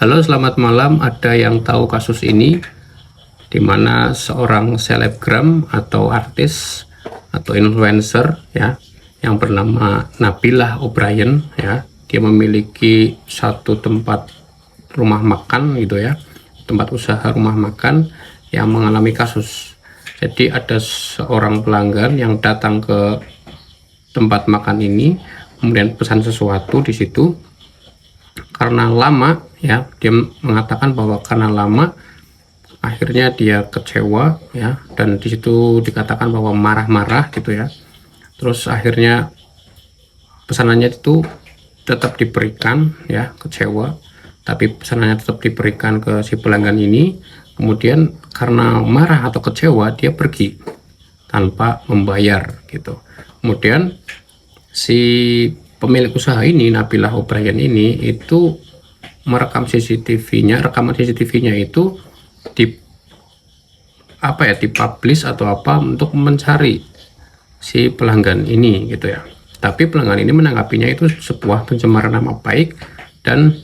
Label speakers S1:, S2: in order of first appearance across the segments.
S1: Halo, selamat malam. Ada yang tahu kasus ini di mana seorang selebgram atau artis atau influencer ya yang bernama Nabila O'Brien ya, dia memiliki satu tempat rumah makan gitu ya, tempat usaha rumah makan yang mengalami kasus. Jadi ada seorang pelanggan yang datang ke tempat makan ini, kemudian pesan sesuatu di situ. Karena lama ya, dia mengatakan bahwa karena lama akhirnya dia kecewa ya, dan di situ dikatakan bahwa marah-marah gitu ya. Terus akhirnya pesanannya itu tetap diberikan ya, kecewa, tapi pesanannya tetap diberikan ke si pelanggan ini. Kemudian karena marah atau kecewa, dia pergi tanpa membayar gitu. Kemudian si pemilik usaha ini, Nabila O'Brien ini, itu merekam CCTV-nya, rekaman CCTV-nya itu di dipublish atau apa untuk mencari si pelanggan ini gitu ya. Tapi pelanggan ini menanggapinya itu sebuah pencemaran nama baik dan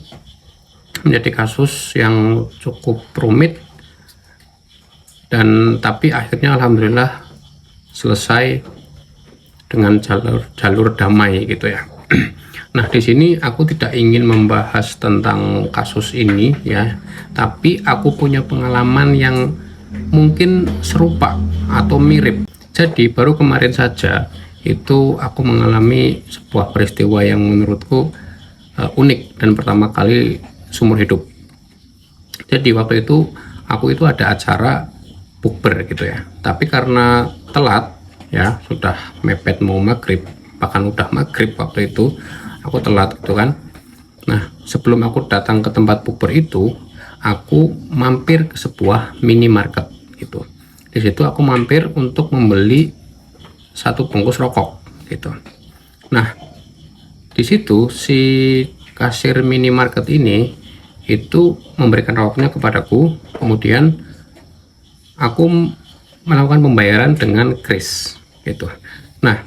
S1: menjadi kasus yang cukup rumit, dan tapi akhirnya alhamdulillah selesai dengan jalur damai gitu ya. Nah, di sini aku tidak ingin membahas tentang kasus ini ya, tapi aku punya pengalaman yang mungkin serupa atau mirip. Jadi baru kemarin saja itu aku mengalami sebuah peristiwa yang menurutku unik dan pertama kali seumur hidup. Jadi waktu itu aku itu ada acara bukber gitu ya, tapi karena telat ya, sudah mepet mau maghrib, bahkan udah maghrib waktu itu, aku telat gitu kan. Nah, sebelum aku datang ke tempat bukber itu, aku mampir ke sebuah minimarket gitu. Di situ aku mampir untuk membeli satu bungkus rokok gitu. Nah, di situ si kasir minimarket ini itu memberikan rokoknya kepadaku, kemudian aku melakukan pembayaran dengan kris gitu. Nah,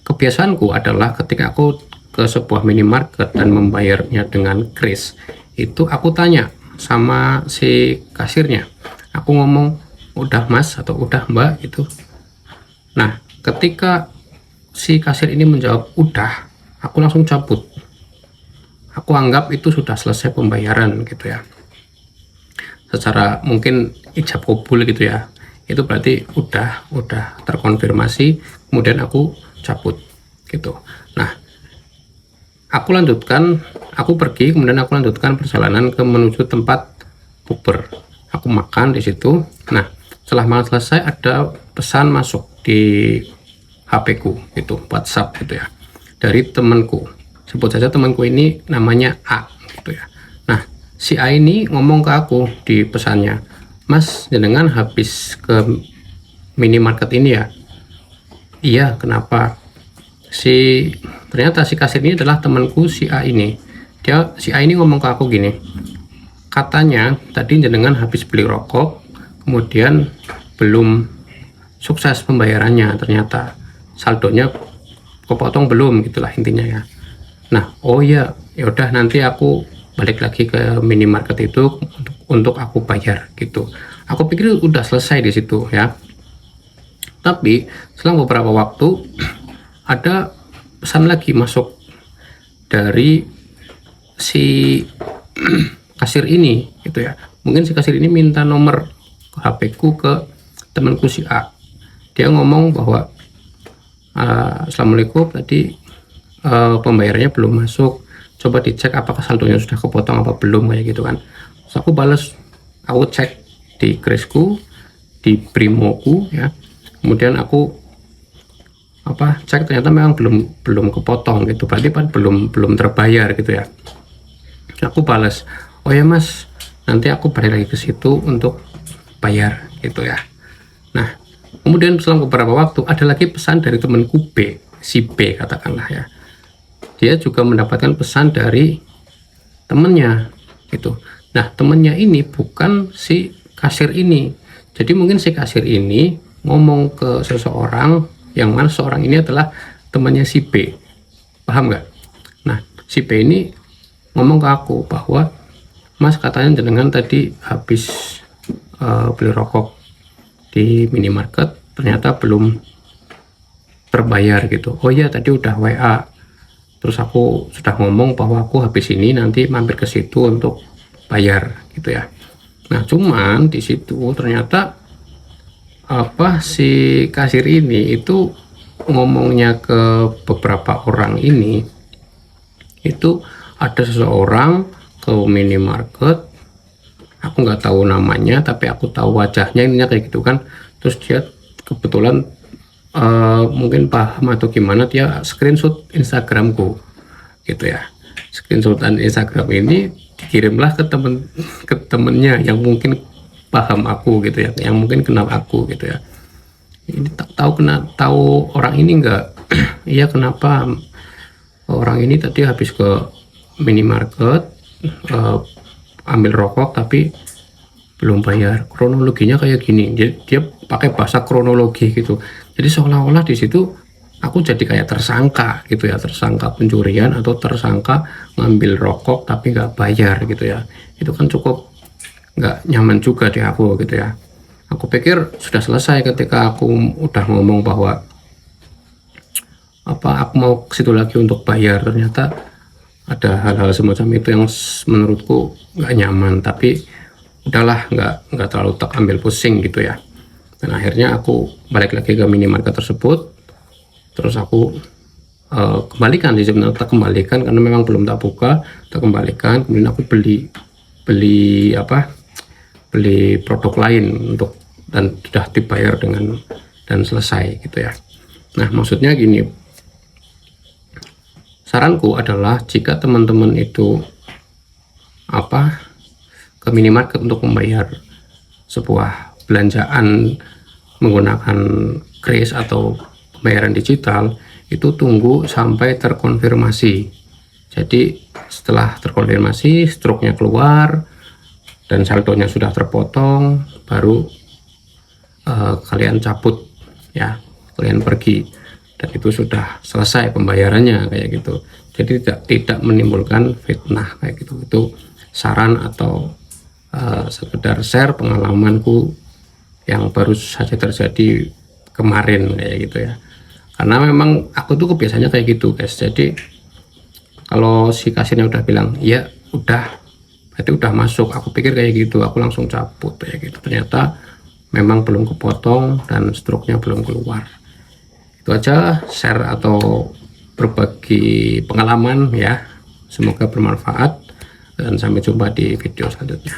S1: kebiasaanku adalah ketika aku ke sebuah minimarket dan membayarnya dengan kris, itu aku tanya sama si kasirnya, aku ngomong udah mas atau udah mbak gitu. Nah, ketika si kasir ini menjawab udah, aku langsung cabut. Aku anggap itu sudah selesai pembayaran gitu ya, secara mungkin ijab kabul gitu ya, itu berarti udah terkonfirmasi. Kemudian aku cabut gitu. Nah, aku pergi, kemudian aku lanjutkan perjalanan ke menuju tempat bukber. Aku makan di situ. Nah, setelah makan selesai ada pesan masuk di HP ku gitu, WhatsApp gitu ya, dari temanku. Sebut saja temanku ini namanya A gitu ya. Nah, si A ini ngomong ke aku di pesannya, mas jenengan habis ke minimarket ini ya? Iya, kenapa? Ternyata si kasir ini adalah temanku si A ini. Si A ini ngomong ke aku gini, katanya tadi jenengan habis beli rokok, kemudian belum sukses pembayarannya, ternyata saldonya kepotong belum, gitulah intinya ya. Nah, oh ya, yaudah nanti aku balik lagi ke minimarket itu untuk aku bayar gitu. Aku pikir udah selesai di situ ya. Tapi selang beberapa waktu ada pesan lagi masuk dari si kasir ini gitu ya. Mungkin si kasir ini minta nomor HP ku ke temanku si A. Dia ngomong bahwa assalamualaikum, tadi pembayarannya belum masuk, coba dicek apakah saldonya sudah kepotong apa belum, kayak gitu kan. Terus aku balas, aku cek di krisku, di brimoku ya, kemudian aku cek, ternyata memang belum kepotong gitu, berarti kan belum terbayar gitu ya. Aku balas, oh ya mas, nanti aku balik lagi ke situ untuk bayar gitu ya. Nah, kemudian selang beberapa waktu ada lagi pesan dari temanku B, si B katakanlah ya. Dia juga mendapatkan pesan dari temennya gitu. Nah, temennya ini bukan si kasir ini. Jadi mungkin si kasir ini ngomong ke seseorang, yang mana seseorang ini adalah temannya si B. Paham nggak? Nah, si B ini ngomong ke aku bahwa Mas, katanya jenengan tadi habis beli rokok di minimarket, ternyata belum terbayar gitu. Oh iya, tadi udah WA, terus aku sudah ngomong bahwa aku habis ini nanti mampir ke situ untuk bayar gitu ya. Nah, cuman di situ ternyata si kasir ini itu ngomongnya ke beberapa orang ini, itu ada seseorang ke minimarket, aku nggak tahu namanya tapi aku tahu wajahnya, ininya kayak gitu kan. Terus dia kebetulan mungkin paham atau gimana, dia screenshot Instagramku gitu ya. Screenshotan Instagram ini dikirimlah ke temennya yang mungkin paham aku gitu ya, yang mungkin kenal aku gitu ya. Ini tahu orang ini enggak? Iya, kenapa? Orang ini tadi habis ke minimarket ambil rokok tapi belum bayar. Kronologinya kayak gini, dia pakai bahasa kronologi gitu. Jadi seolah-olah di situ aku jadi kayak tersangka gitu ya, tersangka pencurian atau tersangka ngambil rokok tapi nggak bayar gitu ya. Itu kan cukup nggak nyaman juga di aku gitu ya. Aku pikir sudah selesai ketika aku udah ngomong bahwa aku mau ke situ lagi untuk bayar, ternyata ada hal-hal semacam itu yang menurutku nggak nyaman. Tapi udahlah, nggak terlalu tak ambil pusing gitu ya. Dan akhirnya aku balik lagi ke minimarket tersebut, terus aku kembalikan sih sebenarnya, tak kembalikan karena memang belum tak buka, tak kembalikan. Kemudian aku beli produk lain dan sudah dibayar dan selesai gitu ya. Nah, maksudnya gini, saranku adalah jika teman-teman itu ke minimarket untuk membayar sebuah belanjaan menggunakan kris atau pembayaran digital, itu tunggu sampai terkonfirmasi. Jadi setelah terkonfirmasi, struknya keluar dan saldonya sudah terpotong, baru kalian cabut ya, kalian pergi, dan itu sudah selesai pembayarannya kayak gitu. Jadi tidak menimbulkan fitnah kayak gitu. Itu saran atau sekedar share pengalamanku yang baru saja terjadi kemarin kayak gitu ya. Karena memang aku tuh kebiasaannya kayak gitu guys. Jadi kalau si kasirnya udah bilang ya udah, berarti udah masuk, aku pikir kayak gitu, aku langsung cabut kayak gitu. Ternyata memang belum kepotong dan struknya belum keluar. Itu aja share atau berbagi pengalaman ya, semoga bermanfaat dan sampai jumpa di video selanjutnya.